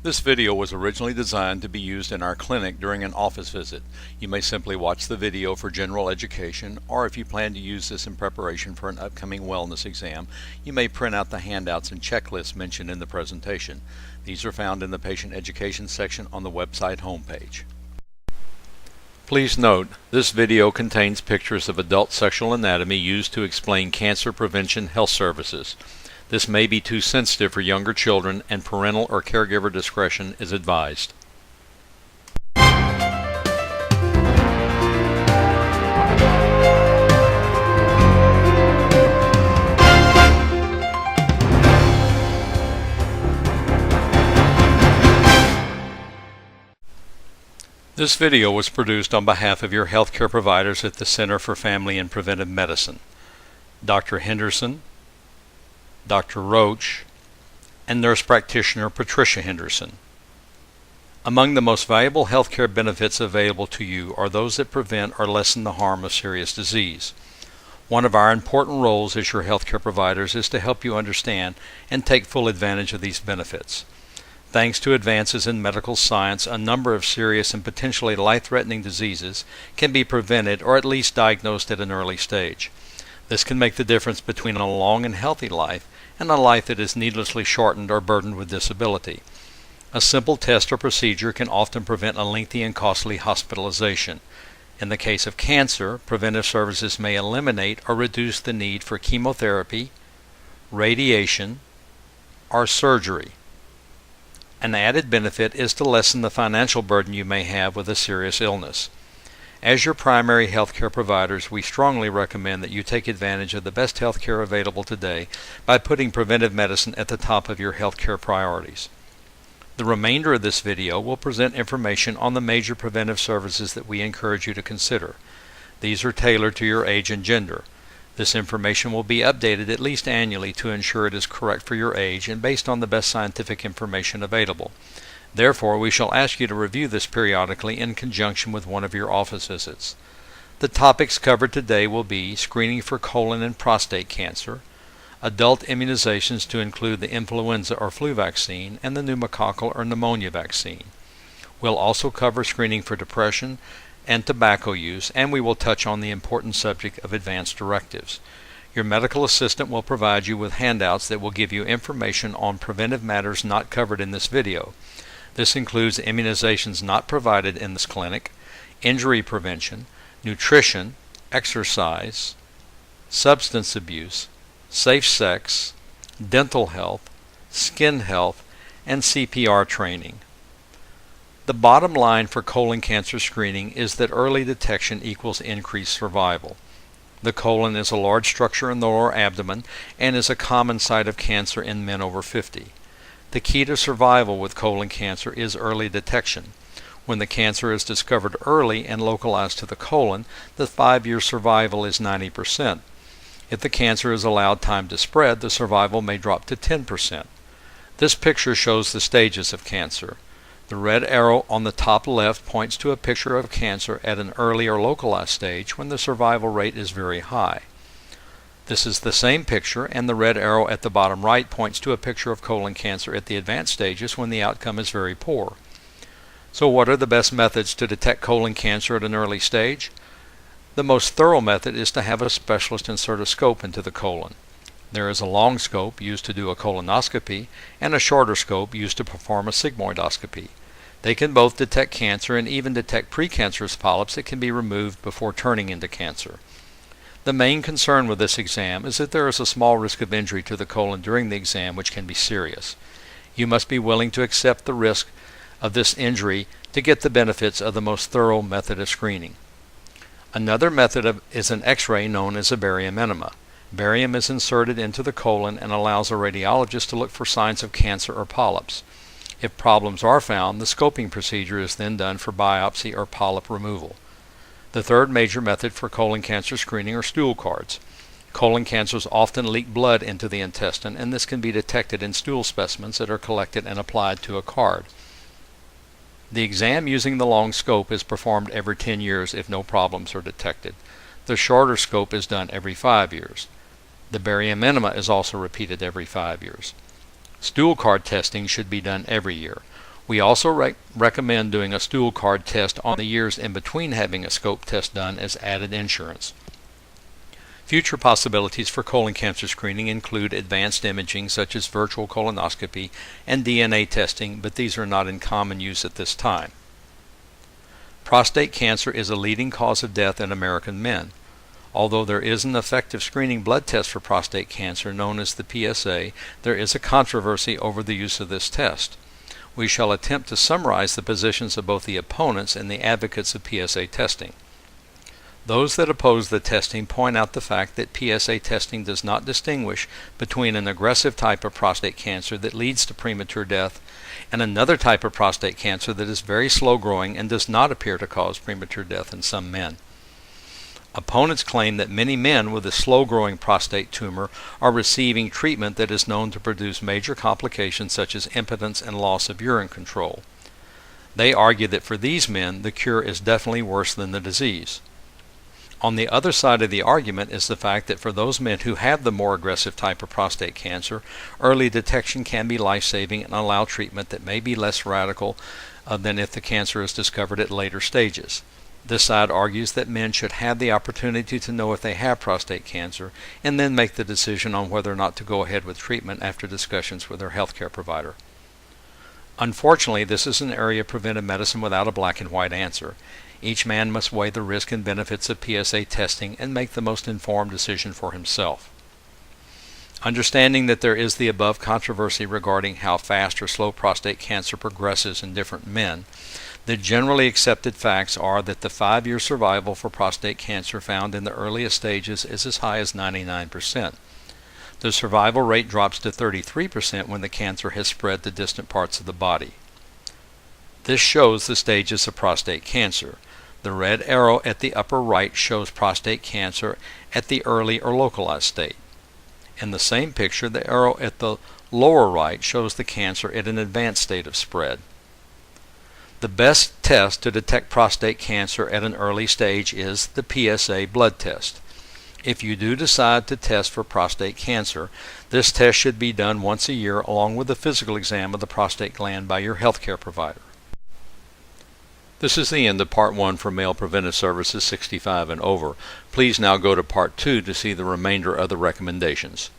This video was originally designed to be used in our clinic during an office visit. You may simply watch the video for general education, or if you plan to use this in preparation for an upcoming wellness exam, you may print out the handouts and checklists mentioned in the presentation. These are found in the patient education section on the website homepage. Please note, this video contains pictures of adult sexual anatomy used to explain cancer prevention health services. This may be too sensitive for younger children, and parental or caregiver discretion is advised. This video was produced on behalf of your healthcare providers at the Center for Family and Preventive Medicine, Dr. Henderson, Dr. Roach, and nurse practitioner Patricia Henderson. Among the most valuable healthcare benefits available to you are those that prevent or lessen the harm of serious disease. One of our important roles as your healthcare providers is to help you understand and take full advantage of these benefits. Thanks to advances in medical science, a number of serious and potentially life-threatening diseases can be prevented or at least diagnosed at an early stage. This can make the difference between a long and healthy life and a life that is needlessly shortened or burdened with disability. A simple test or procedure can often prevent a lengthy and costly hospitalization. In the case of cancer, preventive services may eliminate or reduce the need for chemotherapy, radiation, or surgery. An added benefit is to lessen the financial burden you may have with a serious illness. As your primary healthcare providers, we strongly recommend that you take advantage of the best healthcare available today by putting preventive medicine at the top of your healthcare priorities. The remainder of this video will present information on the major preventive services that we encourage you to consider. These are tailored to your age and gender. This information will be updated at least annually to ensure it is correct for your age and based on the best scientific information available. Therefore, we shall ask you to review this periodically in conjunction with one of your office visits. The topics covered today will be screening for colon and prostate cancer, adult immunizations to include the influenza or flu vaccine, and the pneumococcal or pneumonia vaccine. We'll also cover screening for depression and tobacco use, and we will touch on the important subject of advance directives. Your medical assistant will provide you with handouts that will give you information on preventive matters not covered in this video. This includes immunizations not provided in this clinic, injury prevention, nutrition, exercise, substance abuse, safe sex, dental health, skin health, and CPR training. The bottom line for colon cancer screening is that early detection equals increased survival. The colon is a large structure in the lower abdomen and is a common site of cancer in men over 50. The key to survival with colon cancer is early detection. When the cancer is discovered early and localized to the colon, the 5-year survival is 90%. If the cancer is allowed time to spread, the survival may drop to 10%. This picture shows the stages of cancer. The red arrow on the top left points to a picture of cancer at an early or localized stage when the survival rate is very high. This is the same picture, and the red arrow at the bottom right points to a picture of colon cancer at the advanced stages when the outcome is very poor. So what are the best methods to detect colon cancer at an early stage? The most thorough method is to have a specialist insert a scope into the colon. There is a long scope used to do a colonoscopy and a shorter scope used to perform a sigmoidoscopy. They can both detect cancer and even detect precancerous polyps that can be removed before turning into cancer. The main concern with this exam is that there is a small risk of injury to the colon during the exam, which can be serious. You must be willing to accept the risk of this injury to get the benefits of the most thorough method of screening. Another method is an X-ray known as a barium enema. Barium is inserted into the colon and allows a radiologist to look for signs of cancer or polyps. If problems are found, the scoping procedure is then done for biopsy or polyp removal. The third major method for colon cancer screening are stool cards. Colon cancers often leak blood into the intestine, and this can be detected in stool specimens that are collected and applied to a card. The exam using the long scope is performed every 10 years if no problems are detected. The shorter scope is done every 5 years. The barium enema is also repeated every 5 years. Stool card testing should be done every year. We also recommend doing a stool card test on the years in between having a scope test done as added insurance. Future possibilities for colon cancer screening include advanced imaging such as virtual colonoscopy and DNA testing, but these are not in common use at this time. Prostate cancer is a leading cause of death in American men. Although there is an effective screening blood test for prostate cancer known as the PSA, there is a controversy over the use of this test. We shall attempt to summarize the positions of both the opponents and the advocates of PSA testing. Those that oppose the testing point out the fact that PSA testing does not distinguish between an aggressive type of prostate cancer that leads to premature death and another type of prostate cancer that is very slow growing and does not appear to cause premature death in some men. Opponents claim that many men with a slow-growing prostate tumor are receiving treatment that is known to produce major complications such as impotence and loss of urine control. They argue that for these men, the cure is definitely worse than the disease. On the other side of the argument is the fact that for those men who have the more aggressive type of prostate cancer, early detection can be life-saving and allow treatment that may be less radical than if the cancer is discovered at later stages. This side argues that men should have the opportunity to know if they have prostate cancer and then make the decision on whether or not to go ahead with treatment after discussions with their healthcare provider. Unfortunately, this is an area of preventive medicine without a black and white answer. Each man must weigh the risk and benefits of PSA testing and make the most informed decision for himself. Understanding that there is the above controversy regarding how fast or slow prostate cancer progresses in different men, the generally accepted facts are that the 5-year survival for prostate cancer found in the earliest stages is as high as 99%. The survival rate drops to 33% when the cancer has spread to distant parts of the body. This shows the stages of prostate cancer. The red arrow at the upper right shows prostate cancer at the early or localized state. In the same picture, the arrow at the lower right shows the cancer at an advanced state of spread. The best test to detect prostate cancer at an early stage is the PSA blood test. If you do decide to test for prostate cancer, this test should be done once a year along with a physical exam of the prostate gland by your healthcare provider. This is the end of Part 1 for Male Preventive Services 65 and over. Please now go to Part 2 to see the remainder of the recommendations.